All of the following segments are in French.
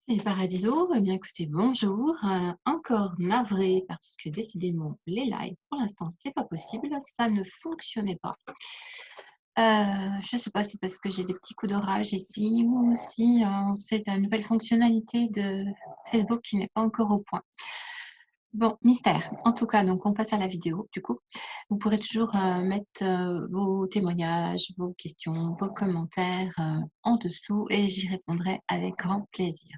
Et Paradiso, eh bien écoutez, bonjour. Encore navrée parce que décidément les lives, pour l'instant, c'est pas possible, ça ne fonctionnait pas. Je sais pas si c'est parce que j'ai des petits coups d'orage ici ou si, c'est la nouvelle fonctionnalité de Facebook qui n'est pas encore au point. Bon, mystère. En tout cas, donc on passe à la vidéo, du coup. Vous pourrez toujours, mettre, vos témoignages, vos questions, vos commentaires, en dessous et j'y répondrai avec grand plaisir.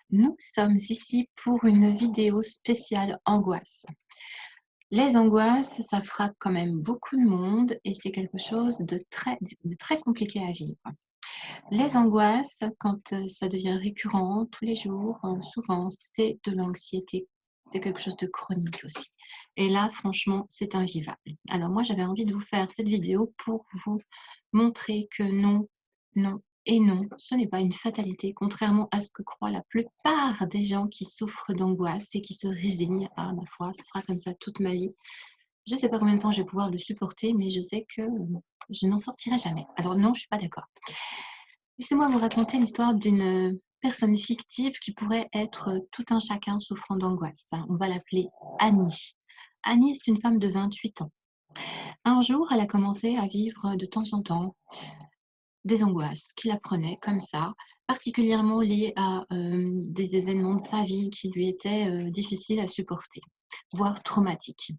Nous sommes ici pour une vidéo spéciale angoisse. Les angoisses, ça frappe quand même beaucoup de monde et c'est quelque chose de très compliqué à vivre. Les angoisses, quand ça devient récurrent tous les jours, souvent, c'est de l'anxiété. C'est quelque chose de chronique aussi. Et là, franchement, c'est invivable. Alors moi, j'avais envie de vous faire cette vidéo pour vous montrer que non, non et non, ce n'est pas une fatalité, contrairement à ce que croient la plupart des gens qui souffrent d'angoisse et qui se résignent à ma foi, ce sera comme ça toute ma vie. Je ne sais pas combien de temps je vais pouvoir le supporter, mais je sais que je n'en sortirai jamais. Alors non, je ne suis pas d'accord. Laissez-moi vous raconter l'histoire d'une personne fictive qui pourrait être tout un chacun souffrant d'angoisse. On va l'appeler Annie. Annie, c'est une femme de 28 ans. Un jour, elle a commencé à vivre de temps en temps des angoisses qui la prenaient comme ça, particulièrement liées à des événements de sa vie qui lui étaient difficiles à supporter, voire traumatiques.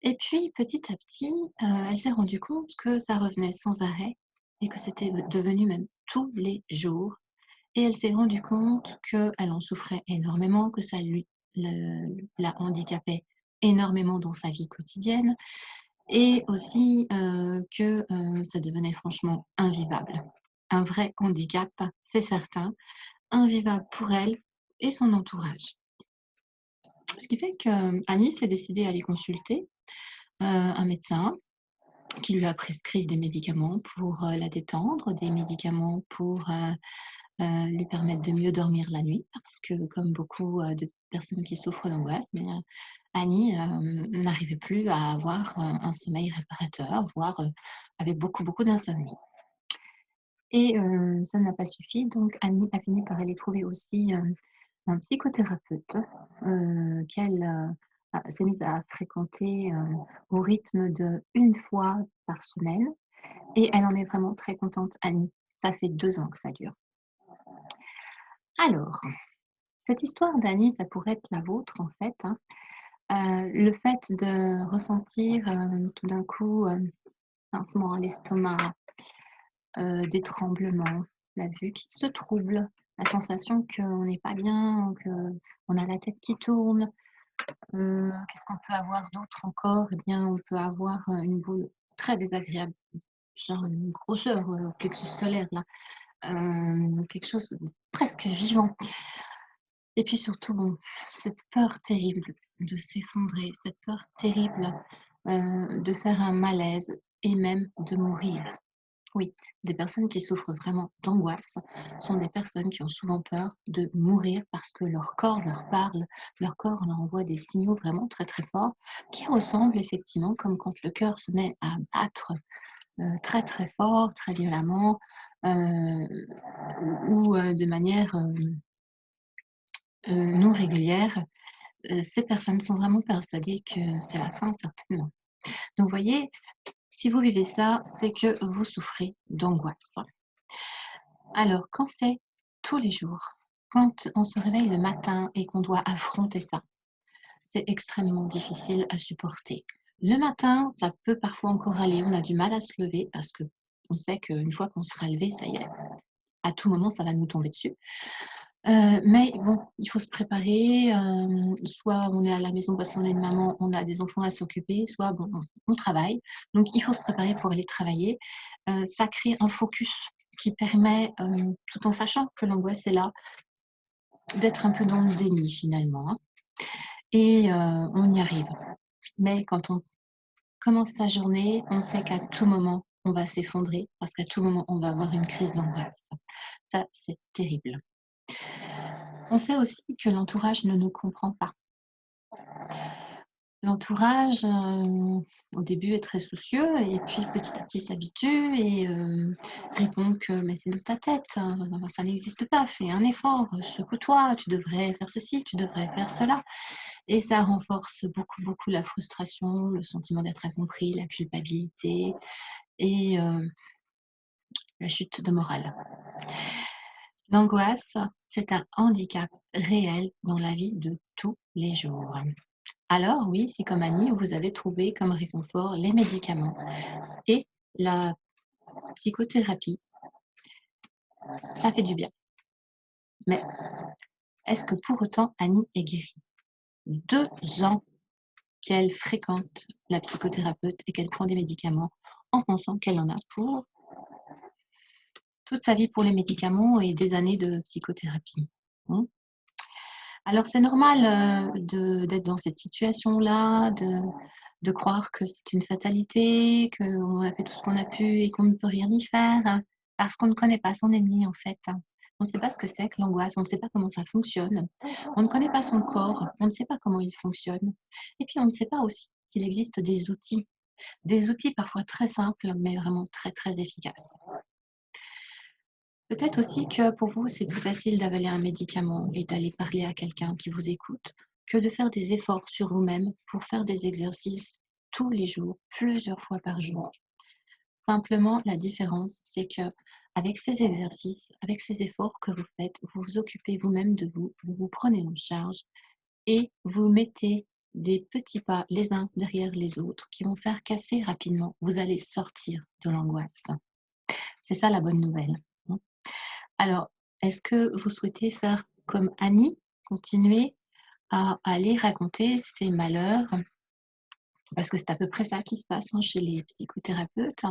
Et puis, petit à petit, elle s'est rendue compte que ça revenait sans arrêt et que c'était devenu même tous les jours. Et elle s'est rendue compte qu'elle en souffrait énormément, que ça la handicapait énormément dans sa vie quotidienne et aussi, que, ça devenait franchement invivable. Un vrai handicap, c'est certain, invivable pour elle et son entourage. Ce qui fait qu'Annie s'est décidée à aller consulter, un médecin qui lui a prescrit des médicaments pour, la détendre, des médicaments pour, lui permettre de mieux dormir la nuit parce que comme beaucoup, de personnes qui souffrent d'angoisse, mais, Annie, n'arrivait plus à avoir, un sommeil réparateur, voire, avait beaucoup, beaucoup d'insomnie et ça n'a pas suffi donc Annie a fini par aller trouver aussi, un psychothérapeute, qu'elle, s'est mise à fréquenter, au rythme de une fois par semaine et elle en est vraiment très contente, Annie. Ça fait 2 ans que ça dure. Alors, cette histoire d'Annie, ça pourrait être la vôtre en fait, hein. Le fait de ressentir, tout d'un coup, pincement à l'estomac, des tremblements, la vue qui se trouble, la sensation qu'on n'est pas bien, qu'on a la tête qui tourne. Qu'est-ce qu'on peut avoir d'autre encore? Eh bien, on peut avoir, une boule très désagréable, genre une grosseur, au plexus solaire là, quelque chose de presque vivant. Et puis surtout, bon, cette peur terrible de s'effondrer, cette peur terrible, de faire un malaise et même de mourir. Oui, des personnes qui souffrent vraiment d'angoisse sont des personnes qui ont souvent peur de mourir parce que leur corps leur parle, leur corps leur envoie des signaux vraiment très, très forts qui ressemblent effectivement comme quand le cœur se met à battre, très, très fort, très violemment, heu, ou de manière, non régulière. Ces personnes sont vraiment persuadées que c'est la fin certainement. Donc vous voyez, si vous vivez ça, c'est que vous souffrez d'angoisse. Alors quand c'est tous les jours, quand on se réveille le matin et qu'on doit affronter ça, c'est extrêmement difficile à supporter. Le matin, ça peut parfois encore aller, on a du mal à se lever parce qu'on sait qu'une fois qu'on sera levé, ça y est, à tout moment, ça va nous tomber dessus. Mais bon, il faut se préparer, soit on est à la maison parce qu'on est une maman, on a des enfants à s'occuper, soit bon, on travaille. Donc il faut se préparer pour aller travailler. Ça crée un focus qui permet, tout en sachant que l'angoisse est là, d'être un peu dans le déni finalement, hein et on y arrive. Mais quand on commence sa journée, on sait qu'à tout moment, on va s'effondrer parce qu'à tout moment, on va avoir une crise d'angoisse. Ça, c'est terrible. On sait aussi que l'entourage ne nous comprend pas. L'entourage, au début est très soucieux et puis petit à petit s'habitue et répond que: «Mais c'est dans ta tête, ça n'existe pas, fais un effort, secoue-toi, tu devrais faire ceci, tu devrais faire cela» et ça renforce beaucoup, beaucoup la frustration, le sentiment d'être incompris, la culpabilité et la chute de morale. L'angoisse, c'est un handicap réel dans la vie de tous les jours. Alors oui, si comme Annie, vous avez trouvé comme réconfort les médicaments et la psychothérapie, ça fait du bien. Mais est-ce que pour autant Annie est guérie? 2 ans qu'elle fréquente la psychothérapeute et qu'elle prend des médicaments en pensant qu'elle en a pour toute sa vie pour les médicaments et des années de psychothérapie. Mmh. Alors c'est normal, d'être dans cette situation-là, de croire que c'est une fatalité, qu'on a fait tout ce qu'on a pu et qu'on ne peut rien y faire, parce qu'on ne connaît pas son ennemi, en fait. On ne sait pas ce que c'est que l'angoisse, on ne sait pas comment ça fonctionne. On ne connaît pas son corps, on ne sait pas comment il fonctionne. Et puis on ne sait pas aussi qu'il existe des outils parfois très simples, mais vraiment très, très efficaces. Peut-être aussi que pour vous, c'est plus facile d'avaler un médicament et d'aller parler à quelqu'un qui vous écoute que de faire des efforts sur vous-même pour faire des exercices tous les jours, plusieurs fois par jour. Simplement, la différence, c'est que avec ces exercices, avec ces efforts que vous faites, vous vous occupez vous-même de vous, vous vous prenez en charge et vous mettez des petits pas les uns derrière les autres qui vont faire qu'assez rapidement, vous allez sortir de l'angoisse. C'est ça la bonne nouvelle. Alors, est-ce que vous souhaitez faire comme Annie, continuer à aller raconter ses malheurs? Parce que c'est à peu près ça qui se passe, hein, chez les psychothérapeutes.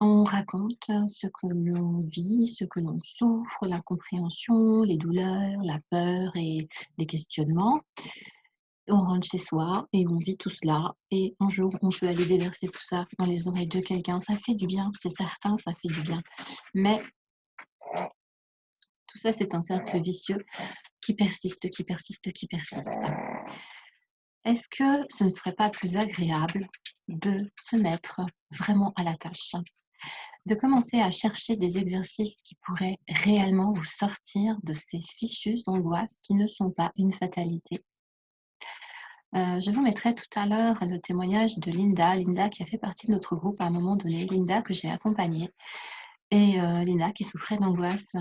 On raconte ce que l'on vit, ce que l'on souffre, l'incompréhension, les douleurs, la peur et les questionnements. On rentre chez soi et on vit tout cela et un jour, on peut aller déverser tout ça dans les oreilles de quelqu'un. Ça fait du bien, c'est certain, ça fait du bien. Mais tout ça, c'est un cercle vicieux qui persiste, qui persiste, qui persiste. Est-ce que ce ne serait pas plus agréable de se mettre vraiment à la tâche? De commencer à chercher des exercices qui pourraient réellement vous sortir de ces fichus angoisses qui ne sont pas une fatalité. Je vous mettrai tout à l'heure le témoignage de Linda qui a fait partie de notre groupe à un moment donné, Linda que j'ai accompagnée et Linda qui souffrait d'angoisse,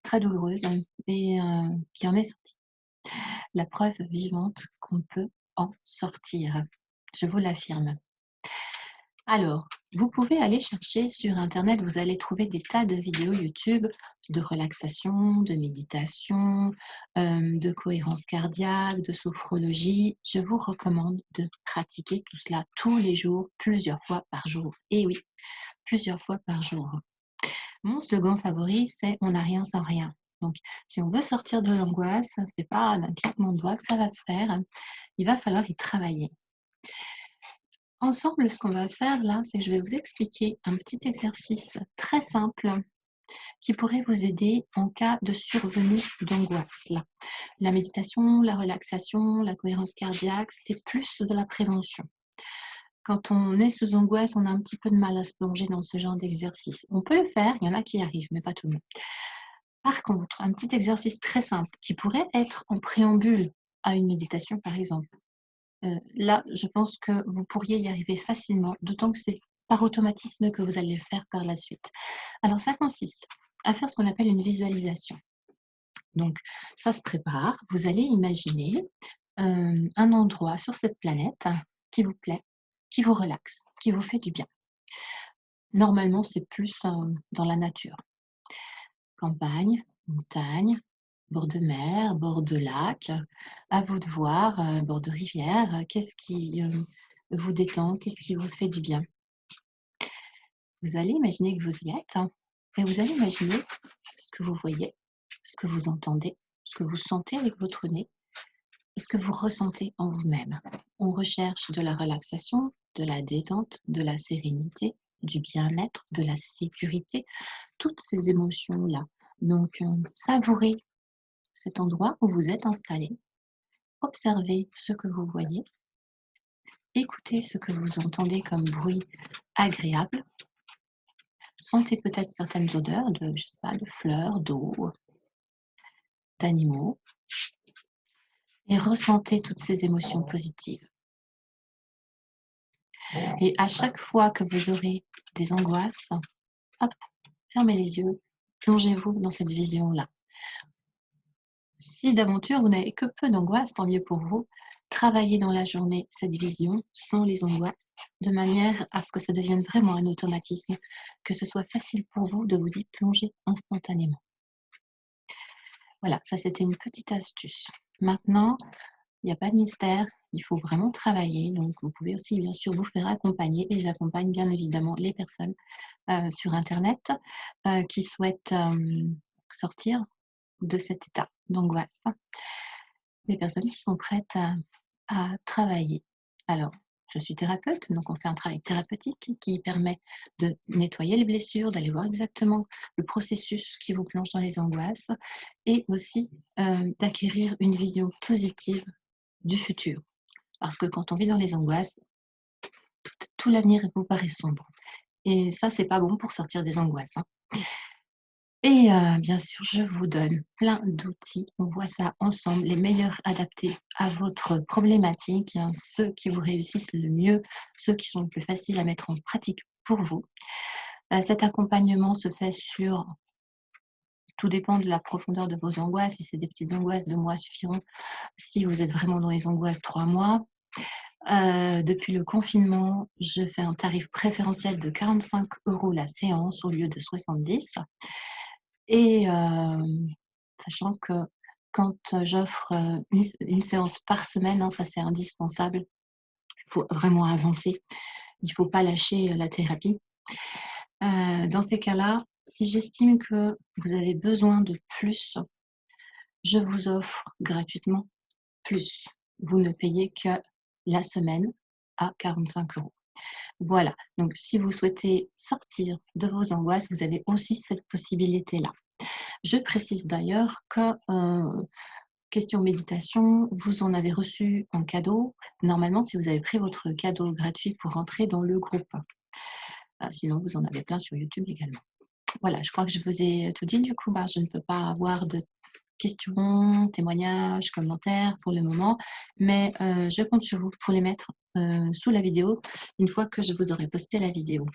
très douloureuse et qui en est sortie. La preuve vivante qu'on peut en sortir. Je vous l'affirme. Alors, vous pouvez aller chercher sur internet, vous allez trouver des tas de vidéos YouTube de relaxation, de méditation, de cohérence cardiaque, de sophrologie. Je vous recommande de pratiquer tout cela tous les jours, plusieurs fois par jour. Et oui, plusieurs fois par jour. Mon slogan favori, c'est: «On n'a rien sans rien». Donc si on veut sortir de l'angoisse, c'est pas d'un claquement de doigts que ça va se faire, il va falloir y travailler. Ensemble, ce qu'on va faire là, c'est que je vais vous expliquer un petit exercice très simple qui pourrait vous aider en cas de survenue d'angoisse là. La méditation, la relaxation, la cohérence cardiaque, c'est plus de la prévention. Quand on est sous angoisse, on a un petit peu de mal à se plonger dans ce genre d'exercice. On peut le faire, il y en a qui y arrivent, mais pas tout le monde. Par contre, un petit exercice très simple qui pourrait être en préambule à une méditation, par exemple. Là, je pense que vous pourriez y arriver facilement, d'autant que c'est par automatisme que vous allez le faire par la suite. Alors ça consiste à faire ce qu'on appelle une visualisation. Donc ça se prépare, vous allez imaginer, un endroit sur cette planète qui vous plaît, qui vous relaxe, qui vous fait du bien. Normalement, c'est plus, dans la nature. Campagne, montagne, bord de mer, bord de lac, à vous de voir, bord de rivière, qu'est-ce qui, vous détend? Qu'est-ce qui vous fait du bien? Vous allez imaginer que vous y êtes, hein, et vous allez imaginer ce que vous voyez, ce que vous entendez, ce que vous sentez avec votre nez et ce que vous ressentez en vous-même. On recherche de la relaxation, de la détente, de la sérénité, du bien-être, de la sécurité, toutes ces émotions-là. Donc, savourez cet endroit où vous êtes installé, observez ce que vous voyez, écoutez ce que vous entendez comme bruit agréable. Sentez peut-être certaines odeurs de, je sais pas, de fleurs, d'eau, d'animaux et ressentez toutes ces émotions positives. Et à chaque fois que vous aurez des angoisses, hop, fermez les yeux, plongez-vous dans cette vision-là. Si d'aventure vous n'avez que peu d'angoisse, tant mieux pour vous. Travaillez dans la journée cette vision sans les angoisses, de manière à ce que ça devienne vraiment un automatisme, que ce soit facile pour vous de vous y plonger instantanément. Voilà, ça c'était une petite astuce. Maintenant, il n'y a pas de mystère, il faut vraiment travailler. Donc, vous pouvez aussi, bien sûr, vous faire accompagner. Et j'accompagne bien évidemment les personnes sur Internet qui souhaitent sortir de cet état d'angoisse. Les personnes qui sont prêtes à travailler. Alors, je suis thérapeute, donc on fait un travail thérapeutique qui permet de nettoyer les blessures, d'aller voir exactement le processus qui vous plonge dans les angoisses et aussi d'acquérir une vision positive du futur. Parce que quand on vit dans les angoisses, tout l'avenir vous paraît sombre. Et ça, c'est pas bon pour sortir des angoisses, hein. Et bien sûr, je vous donne plein d'outils. On voit ça ensemble, les meilleurs adaptés à votre problématique, hein, ceux qui vous réussissent le mieux, ceux qui sont le plus faciles à mettre en pratique pour vous. Cet accompagnement se fait sur tout dépend de la profondeur de vos angoisses. Si c'est des petites angoisses, 2 mois suffiront. Si vous êtes vraiment dans les angoisses, 3 mois. Depuis le confinement, je fais un tarif préférentiel de 45 € la séance au lieu de 70 et sachant que quand j'offre, une séance par semaine, hein, ça c'est indispensable. Il faut vraiment avancer. Il ne faut pas lâcher, la thérapie. Dans ces cas-là, si j'estime que vous avez besoin de plus, je vous offre gratuitement plus. Vous ne payez que la semaine à 45 €. Voilà, donc si vous souhaitez sortir de vos angoisses, vous avez aussi cette possibilité-là. Je précise d'ailleurs que, question méditation, vous en avez reçu en cadeau, normalement si vous avez pris votre cadeau gratuit pour rentrer dans le groupe. Sinon vous en avez plein sur YouTube également. Voilà, je crois que je vous ai tout dit du coup, je ne peux pas avoir de questions, témoignages, commentaires pour le moment, mais je compte sur vous pour les mettre, sous la vidéo, une fois que je vous aurai posté la vidéo.